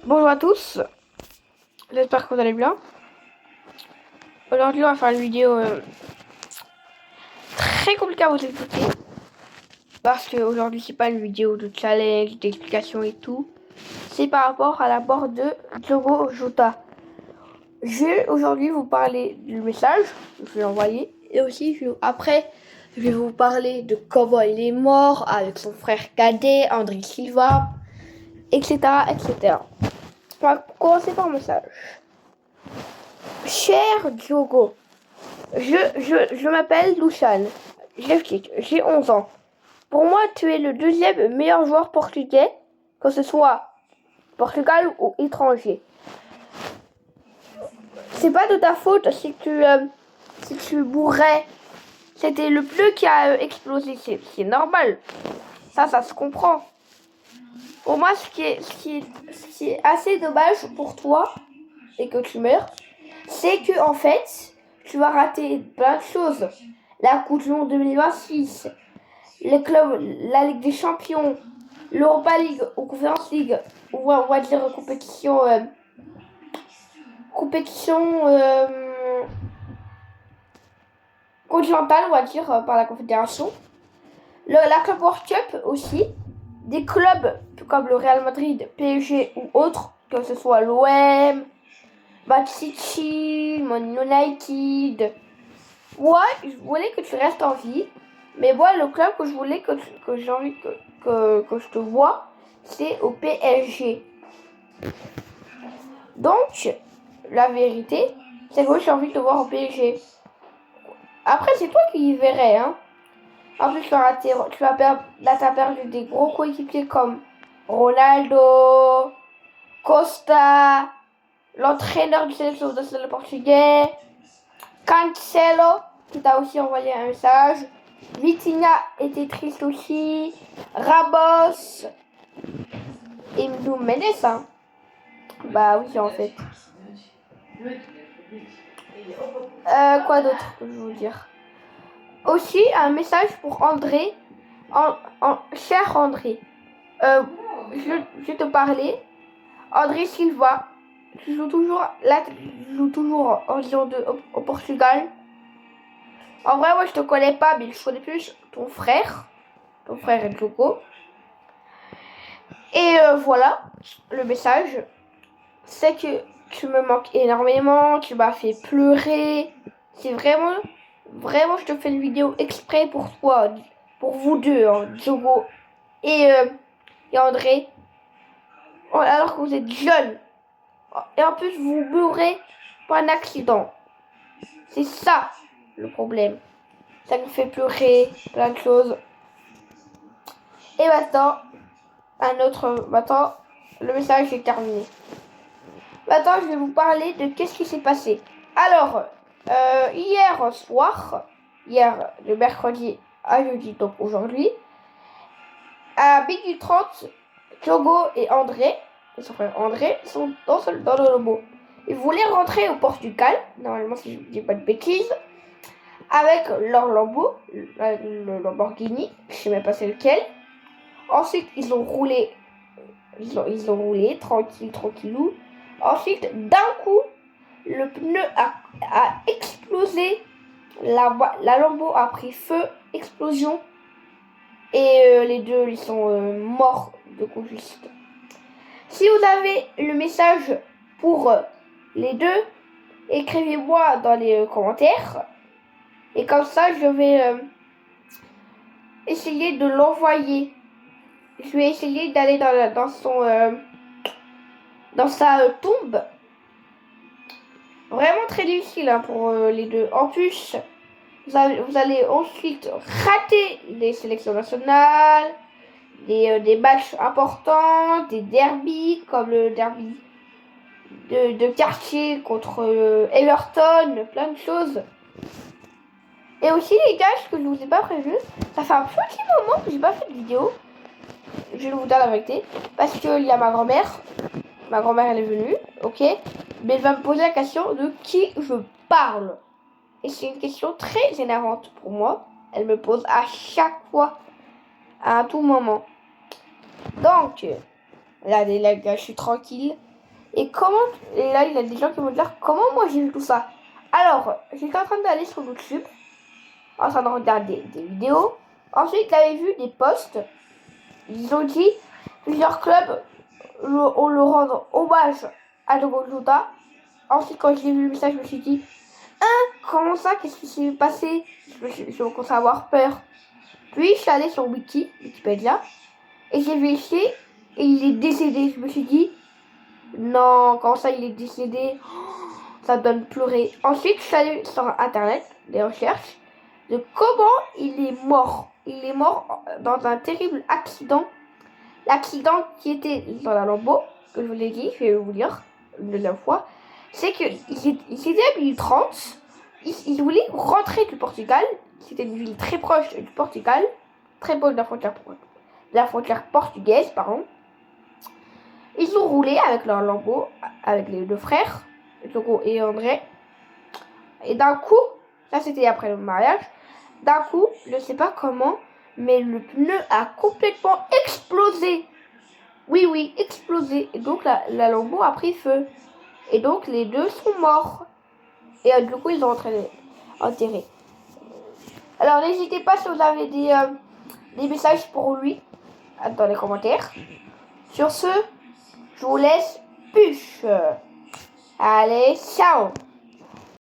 Bonjour à tous, j'espère que vous allez bien. Aujourd'hui, on va faire une vidéo très compliquée à vous expliquer. Parce qu'aujourd'hui, c'est pas une vidéo de challenge, d'explication et tout. C'est par rapport à la board de Diogo Jota. Je vais aujourd'hui vous parler du message, je vais l'envoyer. Et aussi, après, je vais vous parler de comment il est mort avec son frère cadet, André Silva, etc. etc. On va commencer par le message. Cher Diogo, je m'appelle Lushan. J'explique, j'ai 11 ans. Pour moi, tu es le deuxième meilleur joueur portugais, que ce soit Portugal ou étranger. C'est pas de ta faute si tu bourrais. C'était le pneu qui a explosé. C'est normal. Ça se comprend. Pour moi, ce qui est assez dommage pour toi, et que tu meurs, c'est que en fait, tu vas rater plein de choses. La Coupe du Monde 2026, les clubs, la Ligue des Champions, l'Europa League ou Conference League, ou on va dire compétition continentale, on va dire, par la Confédération. La Club World Cup aussi. Des clubs comme le Real Madrid, PSG ou autres, que ce soit l'OM, Man City, Man United. Moi, je voulais que tu restes en vie. Mais moi, le club que je voulais que j'ai envie que je te vois, c'est au PSG. Donc, la vérité, c'est que j'ai envie de te voir au PSG. Après, c'est toi qui y verrais, hein. En plus, t'as perdu des gros coéquipiers comme Ronaldo, Costa, l'entraîneur du sélection nationale portugais, Cancelo, qui t'a aussi envoyé un message. Vitinha était triste aussi. Ramos. Et Mdou Mendes, hein. Bah oui, en fait. Quoi d'autre que je veux vous dire? Aussi, un message pour André. Cher André. Je vais te parler. André Silva. Tu joues toujours en Ligue 2 au Portugal. En vrai, moi, je te connais pas, mais je connais plus ton frère. Ton frère est Diogo. Et voilà, le message. C'est que tu me manques énormément. Tu m'as fait pleurer. C'est vraiment, je te fais une vidéo exprès pour toi. Pour vous deux, hein, Diogo et André. Alors que vous êtes jeunes. Et en plus, vous mourrez par un accident. C'est ça le problème. Ça nous fait pleurer, plein de choses. Et maintenant, maintenant, le message est terminé. Maintenant, je vais vous parler de qu'est-ce qui s'est passé. Alors, hier soir, de mercredi à jeudi, donc aujourd'hui, à midi 30, Diogo et André, son frère André, sont dans le labo. Ils voulaient rentrer au Portugal, normalement si je ne dis pas de bêtises, avec leur Lambo, le Lamborghini, je ne sais même pas c'est lequel. Ensuite, ils ont roulé, tranquillou. Ensuite, d'un coup, le pneu a explosé, la Lambo a pris feu, explosion, et les deux, ils sont morts de coup juste. Si vous avez le message pour les deux, écrivez-moi dans les commentaires. Et comme ça, je vais essayer de l'envoyer. Je vais essayer d'aller dans sa tombe. Vraiment très difficile hein, pour les deux. En plus, vous allez ensuite rater les sélections nationales, des matchs importants, des derbys comme le derby de quartier contre Everton, plein de choses. Et aussi les gars, ce que je vous ai pas prévu, ça fait un petit moment que j'ai pas fait de vidéo. Je vais vous dire la vérité, parce qu'il y a ma grand-mère. Ma grand-mère elle est venue, ok, mais elle va me poser la question de qui je parle. Et c'est une question très énervante pour moi. Elle me pose à chaque fois, à tout moment. Donc, là, les gars, je suis tranquille. Et comment, et là, il y a des gens qui vont dire comment moi j'ai vu tout ça. Alors, j'étais en train d'aller sur YouTube, en train de regarder des vidéos. Ensuite, j'avais vu des posts. Ils ont dit plusieurs clubs on le rendre hommage à Diogo Jota. Ensuite, quand j'ai vu le message, je me suis dit comment ça, qu'est-ce qui s'est passé? Je commencé à avoir peur. Puis, je suis allée sur Wikipédia, et j'ai vérifié, et il est décédé. Je me suis dit, non, comment ça, il est décédé? Ça donne pleurer. Ensuite, je suis allée sur Internet, des recherches, de comment il est mort. Il est mort dans un terrible accident. L'accident qui était dans la Lambeau, que je vous l'ai dit, je vais vous dire une deuxième fois, c'est qu'il était à 1030, il voulait rentrer du Portugal, c'était une ville très proche du Portugal, très proche de la frontière portugaise, pardon. Ils ont roulé avec leur Lambeau, avec les deux frères, Diogo et André, et d'un coup, ça c'était après le mariage, d'un coup, je ne sais pas comment, mais le pneu a complètement explosé. Oui, explosé. Et donc la Lambeau a pris feu. Et donc les deux sont morts. Et du coup ils ont enterré. Alors n'hésitez pas si vous avez des messages pour lui dans les commentaires. Sur ce, je vous laisse. Puce. Allez, ciao.